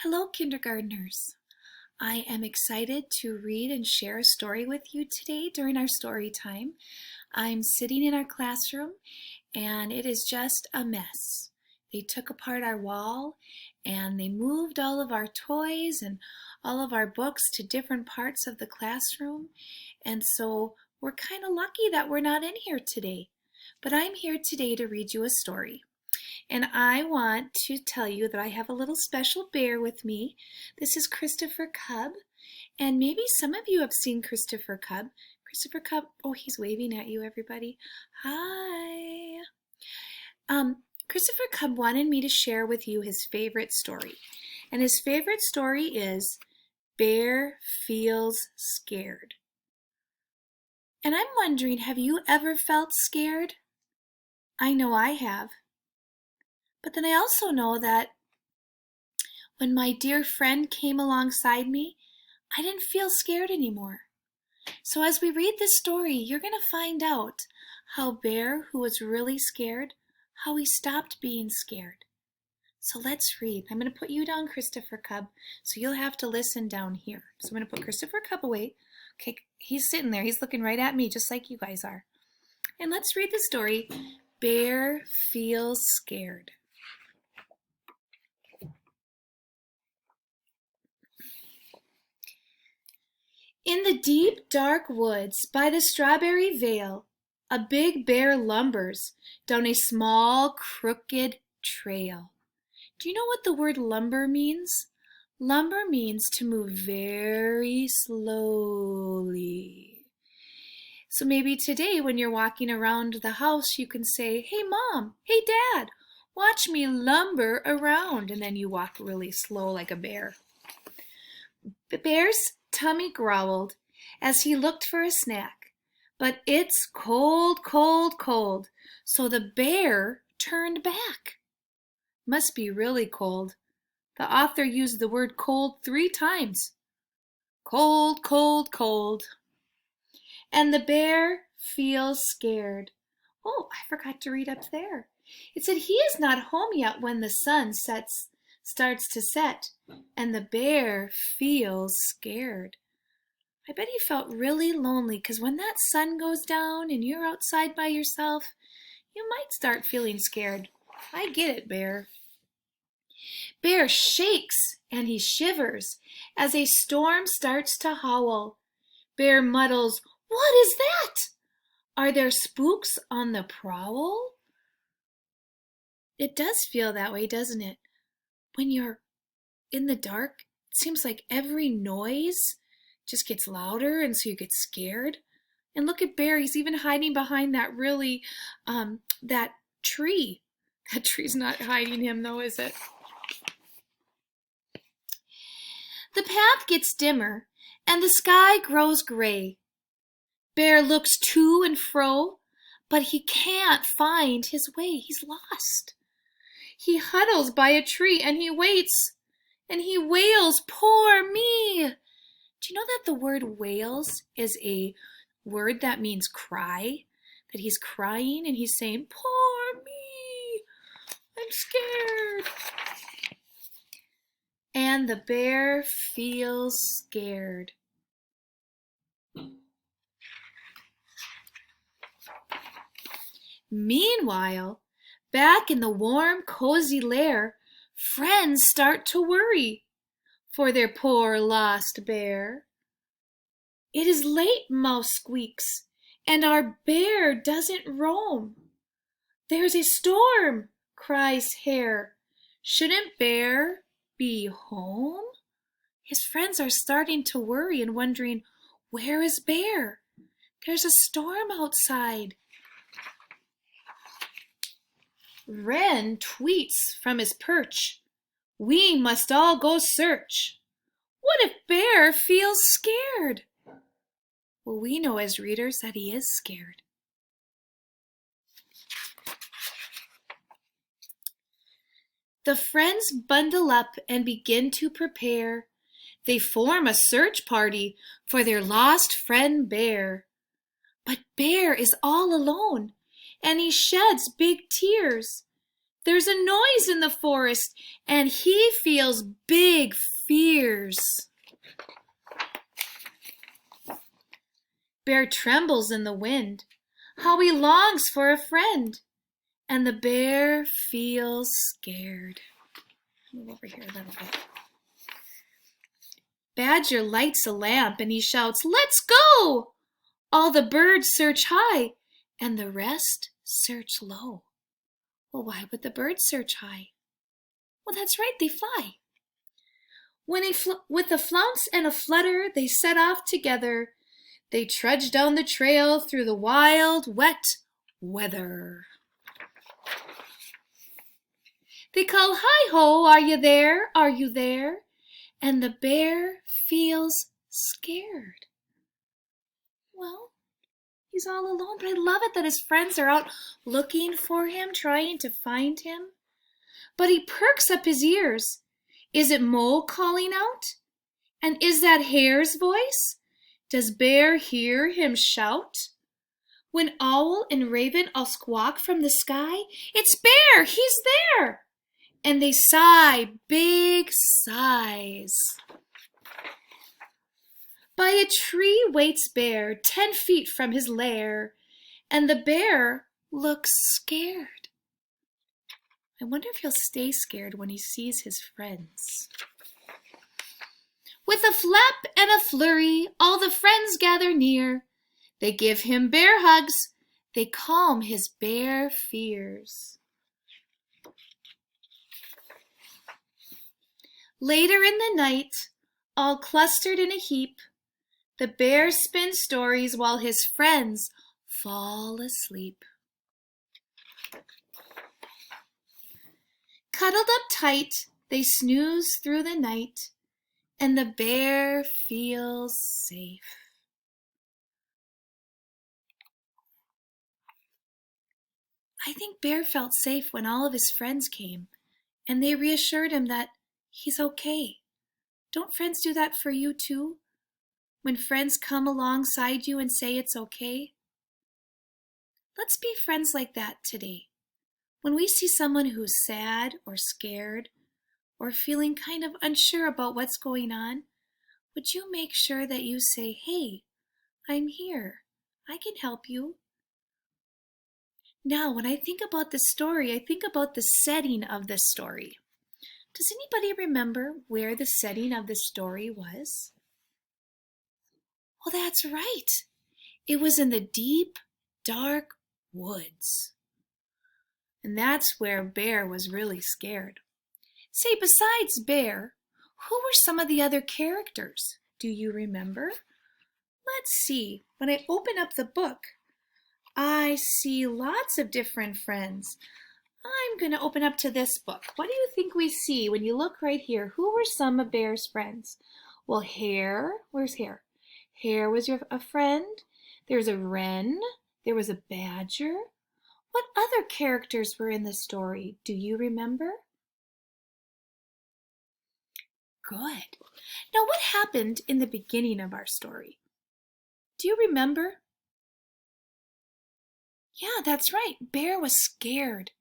Hello, kindergartners. I am excited to read and share a story with you today during our story time. I'm sitting in our classroom and it is just a mess. They took apart our wall and they moved all of our toys and all of our books to different parts of the classroom. And so we're kind of lucky that we're not in here today. But I'm here today to read you a story. And I want to tell you that I have a little special bear with me. This is Christopher Cub, and maybe some of you have seen Christopher Cub. Christopher Cub, oh, he's waving at you, everybody. Hi. Christopher Cub wanted me to share with you his favorite story. And his favorite story is Bear Feels Scared. And I'm wondering, have you ever felt scared? I know I have. But then I also know that when my dear friend came alongside me, I didn't feel scared anymore. So as we read this story, you're going to find out how Bear, who was really scared, how he stopped being scared. So let's read. I'm going to put you down, Christopher Cub, so you'll have to listen down here. So I'm going to put Christopher Cub away. Okay, he's sitting there. He's looking right at me, just like you guys are. And let's read the story, Bear Feels Scared. In the deep, dark woods by the strawberry vale, a big bear lumbers down a small, crooked trail. Do you know what the word lumber means? Lumber means to move very slowly. So maybe today when you're walking around the house, you can say, "Hey, Mom, hey, Dad, watch me lumber around." And then you walk really slow like a bear. The bear's tummy growled as he looked for a snack, but it's cold, cold, cold, so the bear turned back. Must be really cold. The author used the word cold 3 times. Cold, cold, cold. And the bear feels scared. Oh, I forgot to read up there. It said he is not home yet when the sun starts to set, and the bear feels scared. I bet he felt really lonely because when that sun goes down and you're outside by yourself, you might start feeling scared. I get it, Bear. Bear shakes and he shivers as a storm starts to howl. Bear mutters, "What is that? Are there spooks on the prowl?" It does feel that way, doesn't it? When you're in the dark, it seems like every noise just gets louder, and so you get scared. And look at Bear, he's even hiding behind that that tree. That tree's not hiding him though, is it? The path gets dimmer, and the sky grows gray. Bear looks to and fro, but he can't find his way. He's lost. He huddles by a tree, and he waits, and he wails, "Poor me!" Do you know that the word wails is a word that means cry? That he's crying and he's saying, "Poor me, I'm scared." And the bear feels scared. Meanwhile, back in the warm, cozy lair, friends start to worry for their poor lost bear. "It is late," Mouse squeaks, "and our bear doesn't roam." "There's a storm," cries Hare. "Shouldn't Bear be home?" His friends are starting to worry and wondering, where is Bear? There's a storm outside. Wren tweets from his perch, "We must all go search." What if Bear feels scared? Well, we know as readers that he is scared. The friends bundle up and begin to prepare. They form a search party for their lost friend Bear. But Bear is all alone, and he sheds big tears. There's a noise in the forest, and he feels big fears. Bear trembles in the wind. How he longs for a friend. And the bear feels scared. Move over here a little bit. Badger lights a lamp and he shouts, "Let's go!" All the birds search high and the rest search low. Well, why would the birds search high? Well, that's right, they fly. With a flounce and a flutter, they set off together. They trudge down the trail through the wild, wet weather. They call, "Hi-ho, are you there? Are you there?" And the bear feels scared. Well, he's all alone, but I love it that his friends are out looking for him, trying to find him. But he perks up his ears. Is it Mole calling out? And is that Hare's voice? Does Bear hear him shout? When Owl and Raven all squawk from the sky, "It's Bear, he's there!" And they sigh big sighs. By a tree waits Bear 10 feet from his lair, and the bear looks scared. I wonder if he'll stay scared when he sees his friends. With a flap and a flurry, all the friends gather near. They give him bear hugs. They calm his bear fears. Later in the night, all clustered in a heap, the bear spins stories while his friends fall asleep. Cuddled up tight, they snooze through the night, and the bear feels safe. I think Bear felt safe when all of his friends came, and they reassured him that he's okay. Don't friends do that for you too? When friends come alongside you and say it's okay? Let's be friends like that today. When we see someone who's sad or scared or feeling kind of unsure about what's going on, would you make sure that you say, "Hey, I'm here. I can help you." Now, when I think about this story, I think about the setting of the story. Does anybody remember where the setting of the story was? Well, that's right. It was in the deep, dark woods. And that's where Bear was really scared. Say, besides Bear, who were some of the other characters? Do you remember? Let's see. When I open up the book, I see lots of different friends. I'm going to open up to this book. What do you think we see when you look right here? Who were some of Bear's friends? Well, Hare. Where's Hare? Hare was a friend. There's a wren. There was a badger. What other characters were in the story? Do you remember? Good. Now, what happened in the beginning of our story? Do you remember? Yeah, that's right. Bear was scared.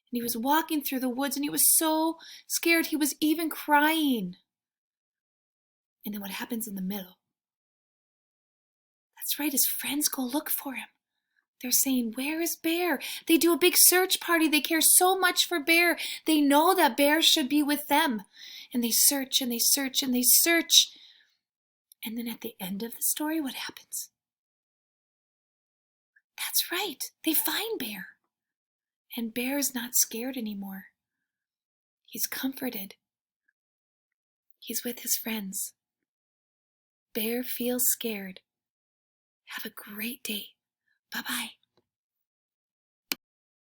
And he was walking through the woods and he was so scared he was even crying. And then what happens in the middle? That's right, his friends go look for him. They're saying, "Where is Bear?" They do a big search party. They care so much for Bear. They know that Bear should be with them. And they search and they search and they search. And then at the end of the story, what happens? That's right, they find Bear. And Bear is not scared anymore. He's comforted. He's with his friends. Bear feels scared. Have a great day. Bye-bye.